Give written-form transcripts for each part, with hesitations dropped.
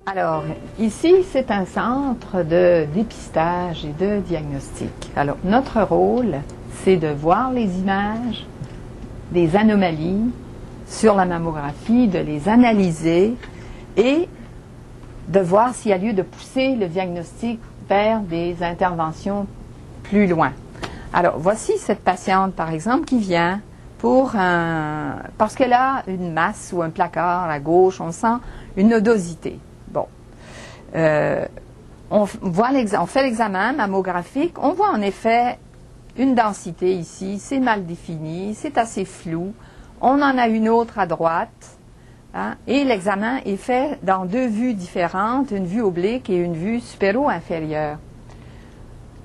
Alors, ici, c'est un centre de dépistage et de diagnostic. Alors, notre rôle, c'est de voir les images, des anomalies sur la mammographie, de les analyser et de voir s'il y a lieu de pousser le diagnostic vers des interventions plus loin. Alors, voici cette patiente, par exemple, qui vient parce qu'elle a une masse ou un placard à gauche, on sent une nodosité. Bon. On fait l'examen mammographique, on voit en effet une densité ici, c'est mal défini, c'est assez flou. On en a une autre à droite, hein, et l'examen est fait dans deux vues différentes, une vue oblique et une vue supéro-inférieure.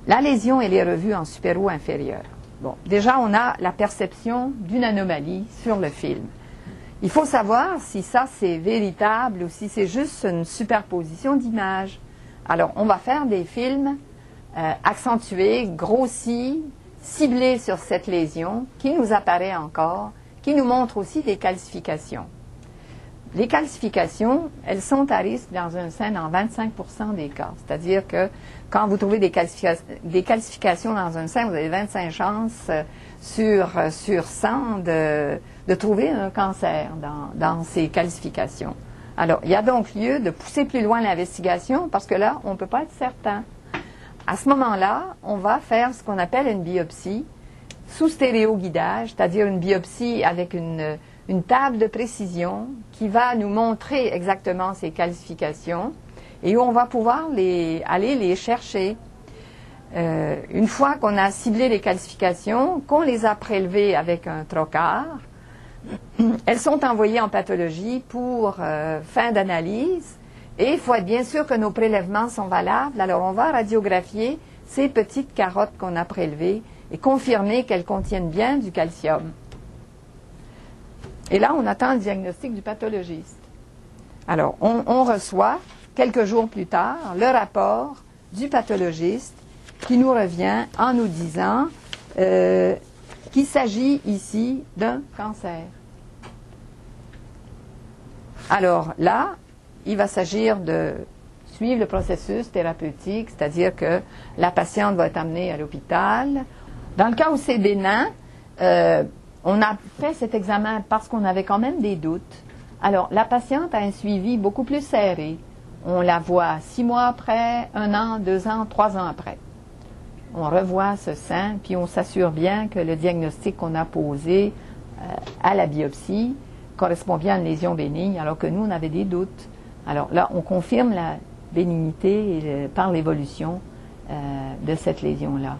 La lésion, elle est revue en supéro-inférieure. Bon, déjà, on a la perception d'une anomalie sur le film. Il faut savoir si ça, c'est véritable ou si c'est juste une superposition d'images. Alors, on va faire des films accentués, grossis, ciblés sur cette lésion qui nous apparaît encore, qui nous montre aussi des calcifications. Les calcifications, elles sont à risque dans un sein dans 25% des cas. C'est-à-dire que quand vous trouvez des calcifications dans un sein, vous avez 25 chances sur 100 de trouver un cancer dans ces calcifications. Alors, il y a donc lieu de pousser plus loin l'investigation parce que là, on ne peut pas être certain. À ce moment-là, on va faire ce qu'on appelle une biopsie sous stéréoguidage, c'est-à-dire une biopsie avec une table de précision qui va nous montrer exactement ces calcifications et où on va pouvoir aller les chercher. Une fois qu'on a ciblé les calcifications, qu'on les a prélevées avec un trocar, elles sont envoyées en pathologie pour fin d'analyse et il faut être bien sûr que nos prélèvements sont valables. Alors on va radiographier ces petites carottes qu'on a prélevées et confirmer qu'elles contiennent bien du calcium. Et là, on attend le diagnostic du pathologiste. Alors, on reçoit, quelques jours plus tard, le rapport du pathologiste qui nous revient en nous disant qu'il s'agit ici d'un cancer. Alors là, il va s'agir de suivre le processus thérapeutique, c'est-à-dire que la patiente va être amenée à l'hôpital. Dans le cas où c'est bénin, on a fait cet examen parce qu'on avait quand même des doutes. Alors, la patiente a un suivi beaucoup plus serré. On la voit 6 mois après, 1 an, 2 ans, 3 ans après. On revoit ce sein, puis on s'assure bien que le diagnostic qu'on a posé à la biopsie correspond bien à une lésion bénigne, alors que nous, on avait des doutes. Alors là, on confirme la bénignité par l'évolution de cette lésion-là.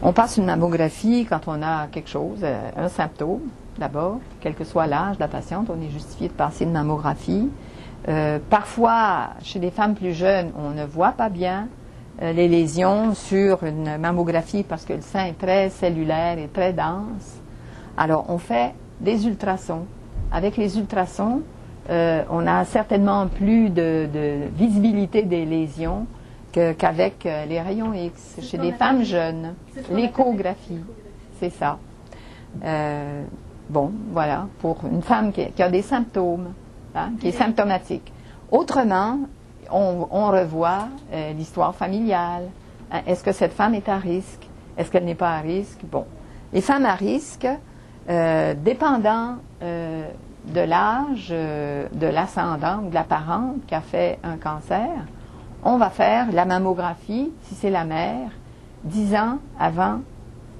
On passe une mammographie quand on a quelque chose, un symptôme d'abord, quel que soit l'âge de la patiente, on est justifié de passer une mammographie. Parfois, chez des femmes plus jeunes, on ne voit pas bien les lésions sur une mammographie parce que le sein est très cellulaire et très dense. Alors, on fait des ultrasons. Avec les ultrasons, on a certainement plus de visibilité des lésions qu'avec les rayons X, chez des femmes jeunes. L'échographie, c'est ça. Bon, voilà, pour une femme qui a des symptômes, hein, qui est symptomatique. Autrement, on revoit l'histoire familiale. Hein, est-ce que cette femme est à risque? Est-ce qu'elle n'est pas à risque? Bon. Les femmes à risque, dépendant de l'âge, de l'ascendant ou de la parente qui a fait un cancer, on va faire la mammographie, si c'est la mère, 10 ans avant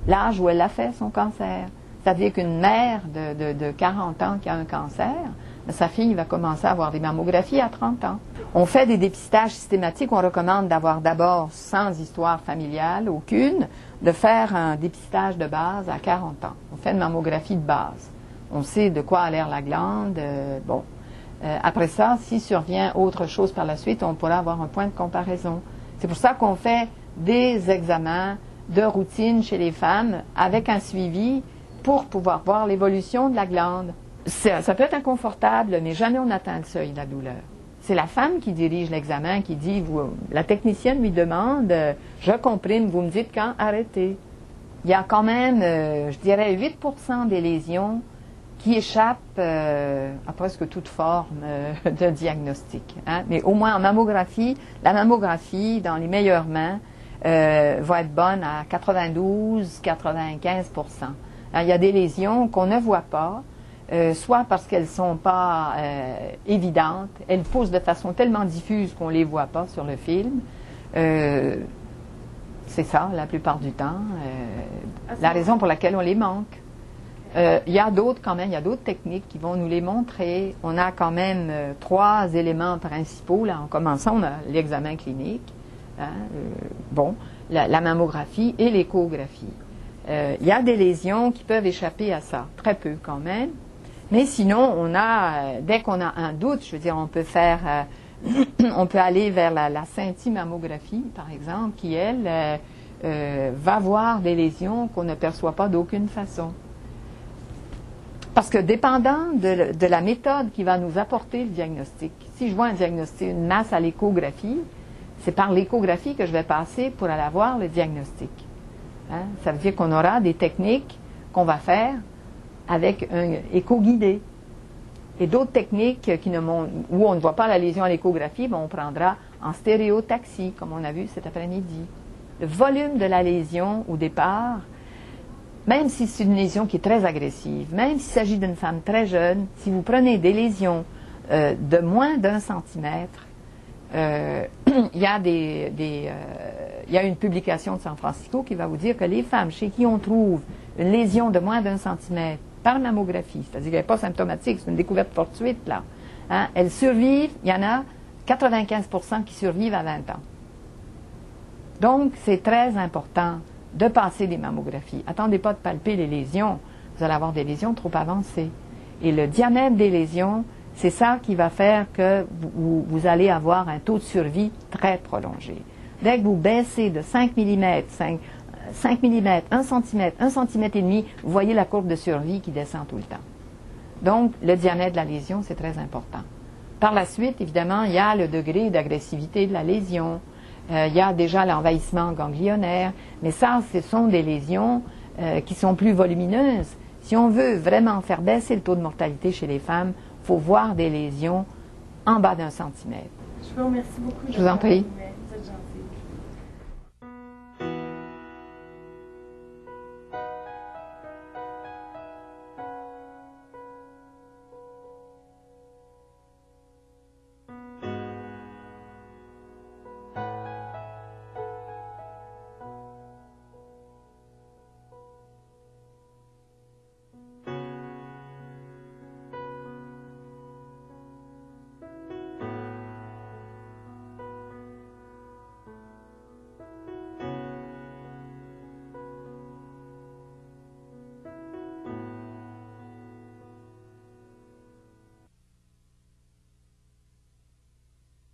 l'âge où elle a fait son cancer. C'est-à-dire qu'une mère de 40 ans qui a un cancer, sa fille va commencer à avoir des mammographies à 30 ans. On fait des dépistages systématiques. On recommande d'avoir d'abord, sans histoire familiale aucune, de faire un dépistage de base à 40 ans. On fait une mammographie de base. On sait de quoi a l'air la glande. Bon. Après ça, si survient autre chose par la suite, on pourra avoir un point de comparaison. C'est pour ça qu'on fait des examens de routine chez les femmes avec un suivi pour pouvoir voir l'évolution de la glande. Ça peut être inconfortable, mais jamais on atteint le seuil de la douleur. C'est la femme qui dirige l'examen, qui dit, la technicienne lui demande, je comprime, vous me dites quand arrêter. Il y a quand même, je dirais, 8% des lésions qui échappe à presque toute forme de diagnostic. Hein. Mais au moins en mammographie, la mammographie, dans les meilleures mains, va être bonne à 92-95%. Il y a des lésions qu'on ne voit pas, soit parce qu'elles ne sont pas évidentes, elles poussent de façon tellement diffuse qu'on ne les voit pas sur le film. C'est ça, la plupart du temps, la raison pour laquelle on les manque. Il y a d'autres quand même, il y a d'autres techniques qui vont nous les montrer. On a quand même 3 éléments principaux. Là, en commençant, on a l'examen clinique, hein, la mammographie et l'échographie. Il y a des lésions qui peuvent échapper à ça, très peu quand même. Mais sinon, on a, dès qu'on a un doute, je veux dire, on peut faire, on peut aller vers la scintimammographie, par exemple, qui, elle, va voir des lésions qu'on ne perçoit pas d'aucune façon. Parce que dépendant de la méthode qui va nous apporter le diagnostic, si je vois un diagnostic, une masse à l'échographie, c'est par l'échographie que je vais passer pour aller avoir le diagnostic. Hein? Ça veut dire qu'on aura des techniques qu'on va faire avec un écho guidé. Et d'autres techniques où on ne voit pas la lésion à l'échographie, on prendra en stéréotaxie, comme on a vu cet après-midi. Le volume de la lésion au départ, même si c'est une lésion qui est très agressive, même s'il s'agit d'une femme très jeune, si vous prenez des lésions de moins d'1 centimètre, il y a une publication de San Francisco qui va vous dire que les femmes chez qui on trouve une lésion de moins d'1 centimètre par mammographie, c'est-à-dire qu'elle n'est pas symptomatique, c'est une découverte fortuite, là, hein, elles survivent, il y en a 95% qui survivent à 20 ans. Donc, c'est très important de passer des mammographies. Attendez pas de palper les lésions. Vous allez avoir des lésions trop avancées. Et le diamètre des lésions, c'est ça qui va faire que vous allez avoir un taux de survie très prolongé. Dès que vous baissez de 5 mm, 5 mm, 1 cm, 1 cm et demi, vous voyez la courbe de survie qui descend tout le temps. Donc, le diamètre de la lésion, c'est très important. Par la suite, évidemment, il y a le degré d'agressivité de la lésion. Il y a déjà l'envahissement ganglionnaire, mais ça, ce sont des lésions qui sont plus volumineuses. Si on veut vraiment faire baisser le taux de mortalité chez les femmes, il faut voir des lésions en bas d'1 centimètre. Je vous remercie beaucoup. Je vous en prie.